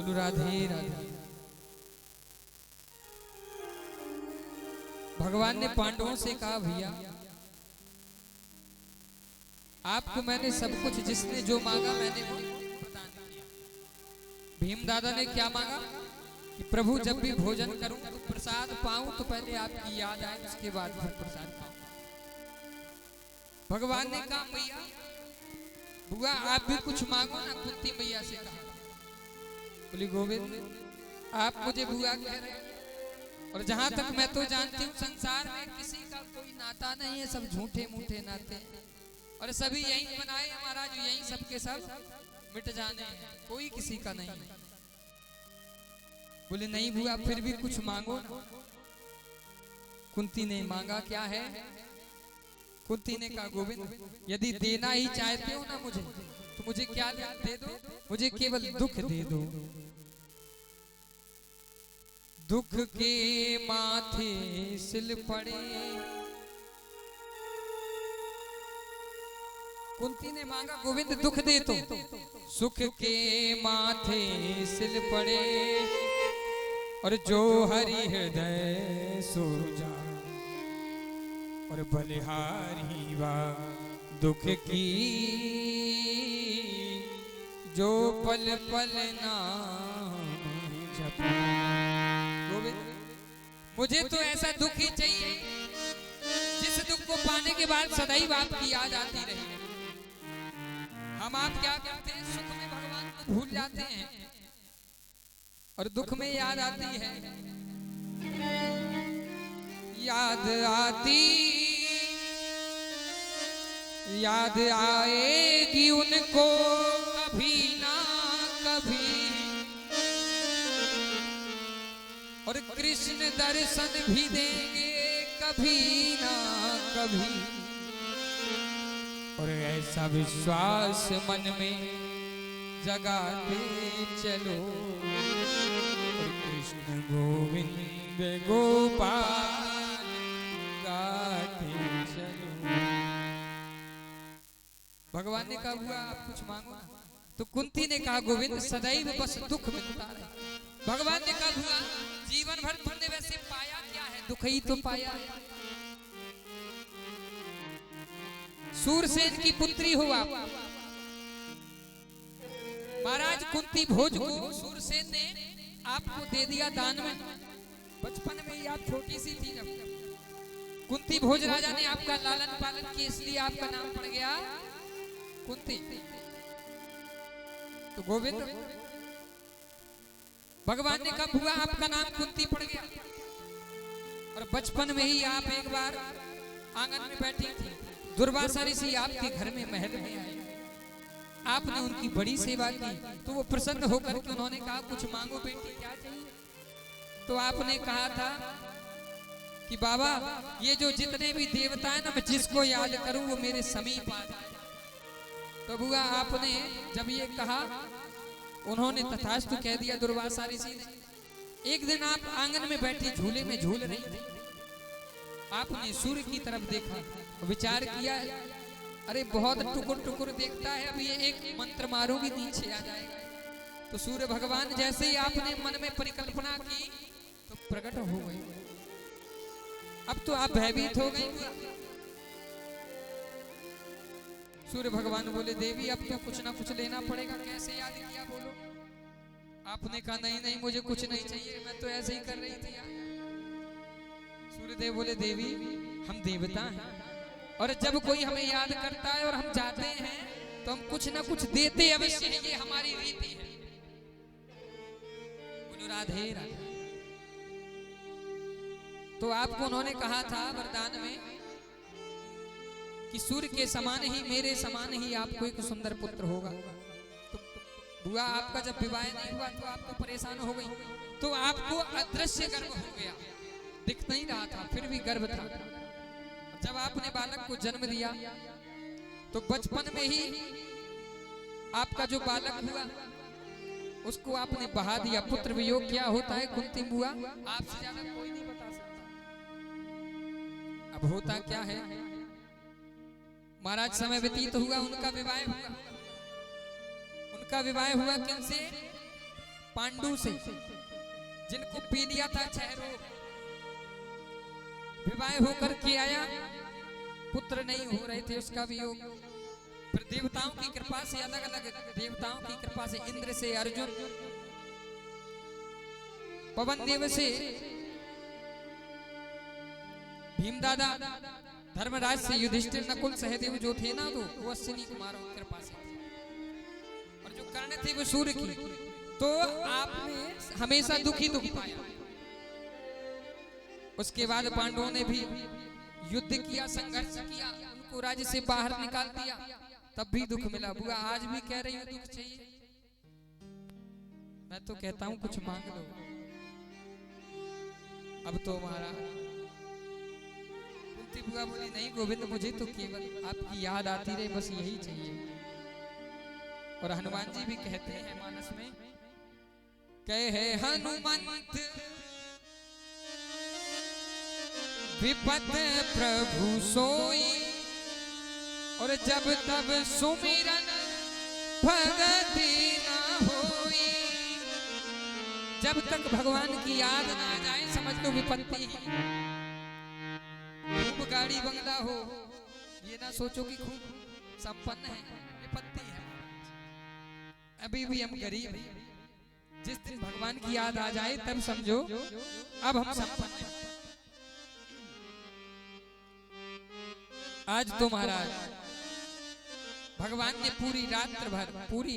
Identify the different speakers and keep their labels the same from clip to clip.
Speaker 1: बोलो राधे राधे। भगवान ने पांडवों से कहा भैया आपको मैंने सब कुछ जिसने जो मांगा मैंने वो प्रदान किया। भीम दादा ने क्या मांगा कि प्रभु जब भी भोजन करूं तो प्रसाद पाऊं तो पहले आपकी याद आए उसके बाद फिर प्रसाद पाऊं। भगवान ने कहा भैया बुआ आप भी कुछ मांगो ना। कुंती मैया से कहा। बोली गोविंद आप मुझे बुआ कह रहे हैं और जहां तक मैं तो जानती हूँ संसार में किसी का कोई नाता नहीं है, सब झूठे मूठे नाते हैं और सभी यही बनाए महाराज, यही सबके सब मिट जाने हैं, कोई किसी का नहीं। बोले नहीं बुआ फिर भी कुछ मांगो ना। कुंती ने मांगा क्या है? कुंती ने कहा गोविंद यदि देना ही चाहते हो ना मुझे तो मुझे क्या दे दो, मुझे केवल दुख दे दो। दुख के माथे सिल पड़े। कुंती ने मांगा गोविंद दुख दे तो सुख के माथे सिल पड़े और जो हरि हृदय सो जा और बलिहारी वा दुख की जो पल पल नाम जपे। गोविंद मुझे तो ऐसा दुख ही चाहिए जिस दुख को पाने के बाद सदैव आपकी याद आती रहे। हम आप क्या करते हैं सुख में भगवान को भूल जाते हैं और दुख में याद आती है। याद आएगी उनको कभी ना कभी और कृष्ण दर्शन भी देंगे कभी ना कभी। और ऐसा विश्वास मन में जगाते चलो और कृष्ण गोविंद गोपाल गाते चलो। भगवान ने कहा हुआ आप कुछ मांगो ना। तो कुंती ने कहा गोविंद सदैव बस दुख मिलता रहे। भगवान ने कहा हुआ जीवन भर तुमने वैसे पाया क्या है? दुख ही तो पाया है। सूरसेन की पुत्री हो आप। महाराज कुंती भोज को सूरसेन ने आपको दे दिया दान में। बचपन में ही आप छोटी सी थी जब कुंती भोज राजा ने आपका लालन पालन किया इसलिए आपका नाम पड़ गया कुंती। तो गोविंद भगवान ने कहा हुआ आपका नाम कुंती पड़ गया और बचपन में ही आप एक बार आंगन में बैठी थी। दुर्वासा ऋषि आपके घर में महल में आए। आपने उनकी बड़ी सेवा की तो वो प्रसन्न होकर के उन्होंने कहा कुछ मांगो बेटी क्या चाहिए? तो आपने कहा था कि बाबा ये जो जितने भी देवता है ना मैं जिसको याद करूं वो मेरे समीप आ जाए। तो बुआ आपने जब ये कहा उन्होंने तथास्तु कह दिया दुर्वासा ऋषि ने। एक दिन आप आंगन में बैठी झूले में झूल रही थी। आपने सूर्य की तरफ देखा, विचार किया अरे बहुत टुकुर टुकुर देखता है, अब ये एक मंत्र मारूंगी नीचे आ जाएगा। तो सूर्य भगवान जैसे ही आपने मन में परिकल्पना की तो प्रकट हो गए। अब तो आप भयभीत हो गई। सूर्य भगवान बोले देवी अब तो कुछ ना कुछ लेना पड़ेगा, कैसे याद किया बोलो? आपने कहा नहीं नहीं मुझे कुछ नहीं चाहिए, मैं तो ऐसे ही कर रही थी यार। सूर्यदेव बोले देवी हम देवता हैं और जब कोई हमें याद करता है और हम जाते हैं तो हम कुछ ना कुछ देते अवश्य हैं, ये हमारी रीति है। बोलो राधे राधे। तो आपको उन्होंने कहा था वरदान में कि सूर्य के समान ही मेरे समान ही आपको एक सुंदर पुत्र होगा। तो बुआ आपका जब विवाह नहीं हुआ तो आप तो परेशान हो गई, तो आपको अदृश्य गर्भ हो गया, दिख नहीं रहा था फिर भी गर्भ था। जब आपने बालक को जन्म दिया तो बचपन में ही आपका जो बालक हुआ उसको आपने बहा दिया। पुत्र वियोग क्या होता है कुंती बुआ आपसे ज्यादा कोई नहीं बता सकता। अब होता क्या है महाराज समय व्यतीत हुआ, उनका विवाह हुआ। उनका विवाह हुआ किनसे? पांडु से, जिनको पी लिया था क्षय रोग, विवाह होकर के आया, पुत्र नहीं हो रहे थे, उसका वियोग। फिर देवताओं की कृपा से, अलग अलग देवताओं की कृपा से, इंद्र से अर्जुन, पवन देव से भीम दादा, धर्मराज से युधिष्ठिर, नकुल सहदेव जो थे ना, तो वो अश्विनी कुमारों की कृपा से, और जो कर्ण थे वो सूर्य की। तो आपने हमेशा दुखी दुख पाया। उसके बाद पांडवों ने भी युद्ध किया, संघर्ष किया, उनको राज्य से बाहर निकाल दिया, तब भी दुख मिला। बुआ आज भी कह रही हूँ दुख चाहिए, मैं तो कहता हूँ कुछ मांग लो। अब तो महाराज कुंती बुआ बोली, नहीं गोविंद, मुझे तो केवल आपकी याद आती रहे, बस यही चाहिए। और हनुमान जी भी कहते हैं मानस में, कहे हनुमंत विपत प्रभु सोई, और जब तब सुमिरन भगति ना होई। जब तक भगवान की याद ना जाए, समझ लो विपत्ति। खूब गाड़ी बंगला हो, ये ना सोचो कि खूब संपन्न है, विपत्ति है। अभी भी हम गरीब हैं। जिस दिन भगवान की याद आ जाए, तब समझो अब हम संपन्न हैं। आज तो महाराज भगवान ने पूरी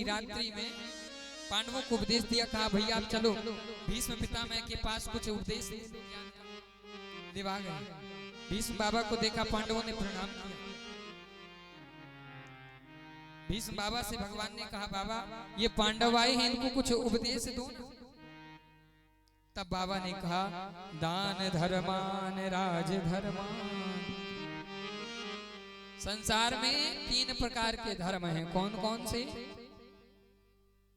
Speaker 1: रात्रि में पांडवों को उपदेश दिया, कहा भैया आप चलो भीष्म पितामह के पास कुछ उपदेश दिवा गए। भीष्म बाबा को देखा, पांडवों ने प्रणाम किया। भीष्म बाबा से भगवान ने कहा, बाबा ये पांडव आए हैं, इनको कुछ उपदेश दो। तब बाबा ने कहा, दान धर्मान राज धर्मान। संसार में 3 प्रकार के धर्म हैं, कौन कौन से?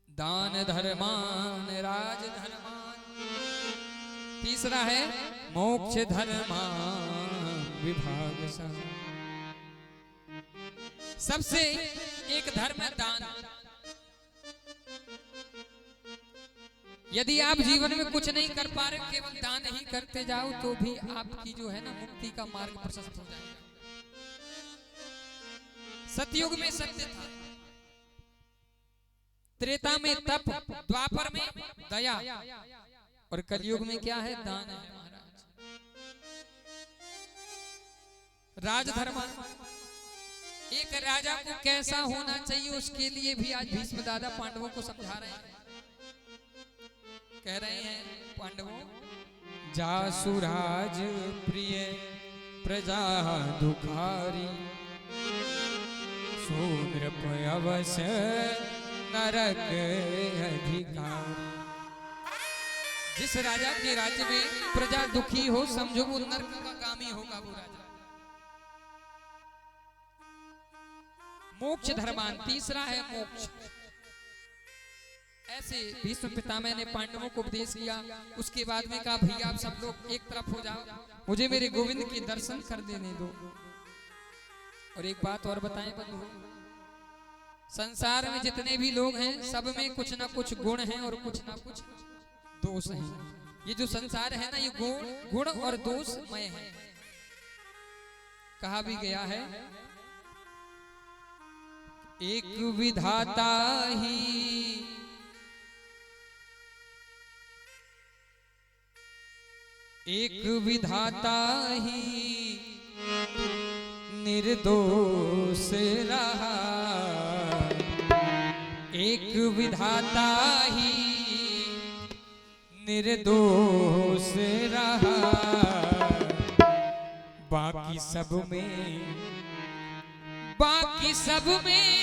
Speaker 1: दान धर्मान राज धर्मान, तीसरा है मोक्ष धर्मान विभाग सा। सबसे एक धर्म है दान। यदि आप जीवन में कुछ नहीं कर पा रहे, केवल दान ही करते जाओ, तो भी आपकी जो है ना मुक्ति का मार्ग प्रशस्त हो जाएगा। सतयुग में सत्य था, त्रेता में तप, द्वापर में दया, और कलयुग में क्या है? दान है महाराज। राजधर्म, एक राजा को कैसा होना चाहिए, उसके लिए भी आज भीष्म दादा पांडवों को समझा रहे हैं। कह रहे हैं पांडवों, जासुराज प्रिय प्रजा दुखारी, शूद्रप अवश्य नरक अधिकारी। जिस राजा के राज्य में प्रजा दुखी हो, समझो वो नरक का गामी होगा वो राजा। मोक्ष धर्मान, तीसरा है मोक्ष। ऐसे भीष्म पितामह ने पांडवों को उपदेश किया। उसके बाद में कहा, भैया आप सब लोग एक तरफ हो जाओ, मुझे मेरे गोविंद के दर्शन कर देने दो। और एक बात और बताएं बंधु, संसार में जितने भी लोग हैं, सब में कुछ ना कुछ गुण हैं और कुछ ना कुछ दोष हैं। ये जो संसार है ना, ये गुण और दोषमय है। कहा भी गया है, एक विधाता ही निर्दोष रहा, एक विधाता ही निर्दोष रहा, बाकी सब में